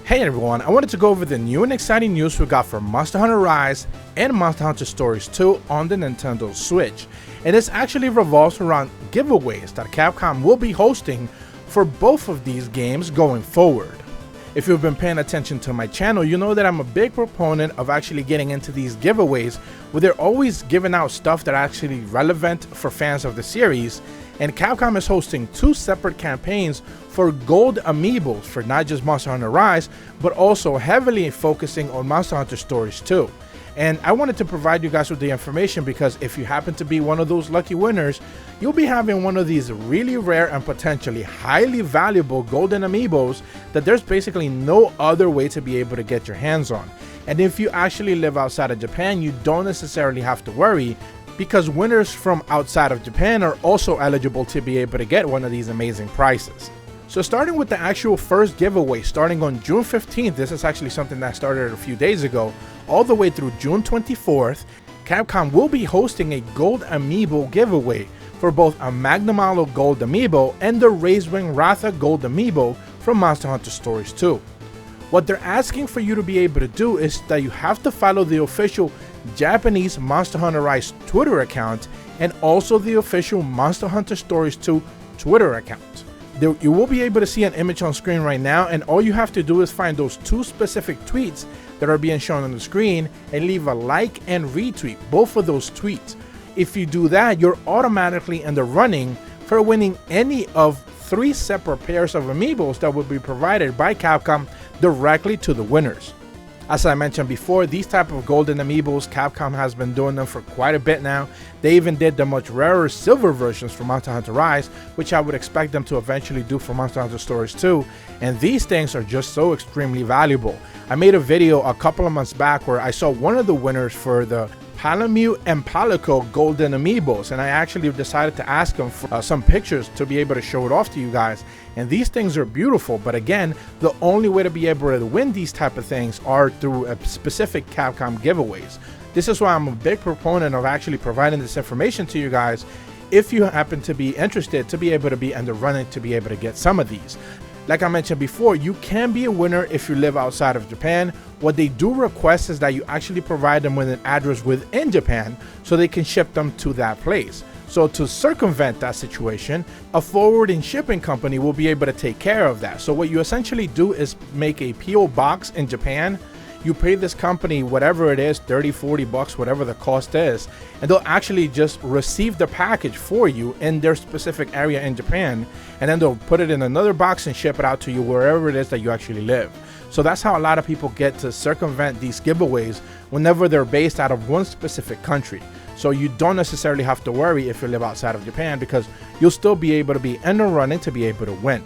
Hey everyone, I wanted to go over the new and exciting news we got for Monster Hunter Rise and Monster Hunter Stories 2 on the Nintendo Switch. And this actually revolves around giveaways that Capcom will be hosting for both of these games going forward. If you've been paying attention to my channel, you know that I'm a big proponent of actually getting into these giveaways where they're always giving out stuff that are actually relevant for fans of the series. And Capcom is hosting two separate campaigns for gold amiibos for not just Monster Hunter Rise, but also heavily focusing on Monster Hunter Stories 2. And I wanted to provide you guys with the information because if you happen to be one of those lucky winners, you'll be having one of these really rare and potentially highly valuable golden amiibos that there's basically no other way to be able to get your hands on. And if you actually live outside of Japan, you don't necessarily have to worry, because winners from outside of Japan are also eligible to be able to get one of these amazing prizes. So starting with the actual first giveaway, starting on June 15th, this is actually something that started a few days ago, all the way through June 24th, Capcom will be hosting a gold amiibo giveaway for both a Magnum Alo gold amiibo and the Razewing Ratha gold amiibo from Monster Hunter Stories 2. What they're asking for you to be able to do is that you have to follow the official Japanese Monster Hunter Rise Twitter account and also the official Monster Hunter Stories 2 Twitter account. You will be able to see an image on screen right now, and all you have to do is find those two specific tweets that are being shown on the screen and leave a like and retweet both of those tweets. If you do that, you're automatically in the running for winning any of 3 separate pairs of amiibos that will be provided by Capcom directly to the winners. As I mentioned before, these type of golden amiibos, Capcom has been doing them for quite a bit now. They even did the much rarer silver versions for Monster Hunter Rise, which I would expect them to eventually do for Monster Hunter Stories 2. And these things are just so extremely valuable. I made a video a couple of months back where I saw one of the winners for the Palamute and Palico golden amiibos, and I actually decided to ask him for some pictures to be able to show it off to you guys. And these things are beautiful, but again, the only way to be able to win these type of things are through a specific Capcom giveaways. This is why I'm a big proponent of actually providing this information to you guys if you happen to be interested to be able to be in the running to be able to get some of these. Like I mentioned before, you can be a winner if you live outside of Japan. What they do request is that you actually provide them with an address within Japan so they can ship them to that place. So to circumvent that situation, a forwarding shipping company will be able to take care of that. So what you essentially do is make a PO box in Japan. You pay this company whatever it is, 30, 40 bucks, whatever the cost is, and they'll actually just receive the package for you in their specific area in Japan, and then they'll put it in another box and ship it out to you wherever it is that you actually live. So that's how a lot of people get to circumvent these giveaways whenever they're based out of one specific country. So you don't necessarily have to worry if you live outside of Japan, because you'll still be able to be in the running to be able to win.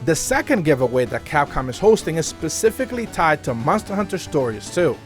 The second giveaway that Capcom is hosting is specifically tied to Monster Hunter Stories 2.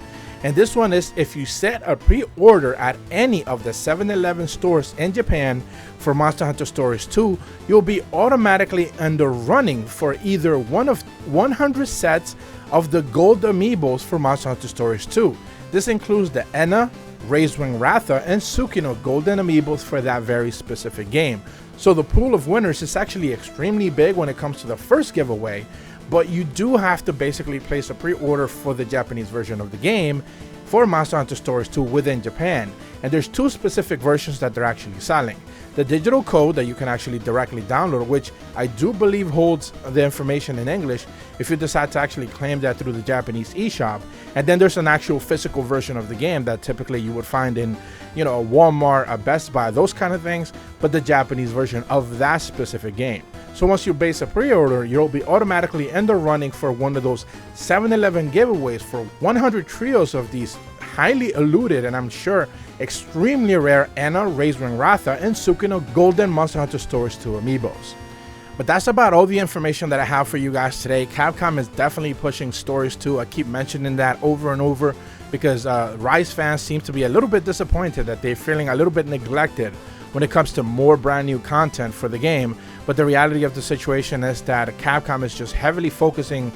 And this one is if you set a pre-order at any of the 7-Eleven stores in Japan for Monster Hunter Stories 2, you'll be automatically in the running for either one of 100 sets of the gold amiibos for Monster Hunter Stories 2. This includes the Enna, Razewing Ratha, and Tsukino golden amiibos for that very specific game. So the pool of winners is actually extremely big when it comes to the first giveaway, but you do have to basically place a pre-order for the Japanese version of the game for Monster Hunter Stories 2 within Japan. And there's 2 specific versions that they're actually selling. The digital code that you can actually directly download, which I do believe holds the information in English if you decide to actually claim that through the Japanese eShop. And then there's an actual physical version of the game that typically you would find in, a Walmart, a Best Buy, those kind of things, but the Japanese version of that specific game. So once you base a pre-order, you'll be automatically in the running for one of those 7-Eleven giveaways for 100 trios of these highly eluded and I'm sure extremely rare Enna, Razewing Ratha, and Tsukino golden Monster Hunter Stories 2 amiibos. But that's about all the information that I have for you guys today. Capcom is definitely pushing Stories 2. I keep mentioning that over and over because Rise fans seem to be a little bit disappointed that they're feeling a little bit neglected when it comes to more brand new content for the game. But the reality of the situation is that Capcom is just heavily focusing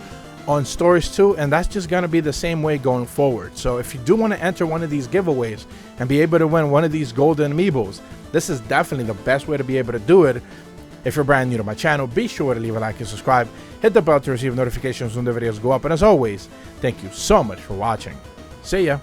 on Stories 2, and that's just going to be the same way going forward. So if you do want to enter one of these giveaways and be able to win one of these golden amiibos, this is definitely the best way to be able to do it. If you're brand new to my channel, be sure to leave a like and subscribe, hit the bell to receive notifications when the videos go up, and as always, thank you so much for watching. See ya!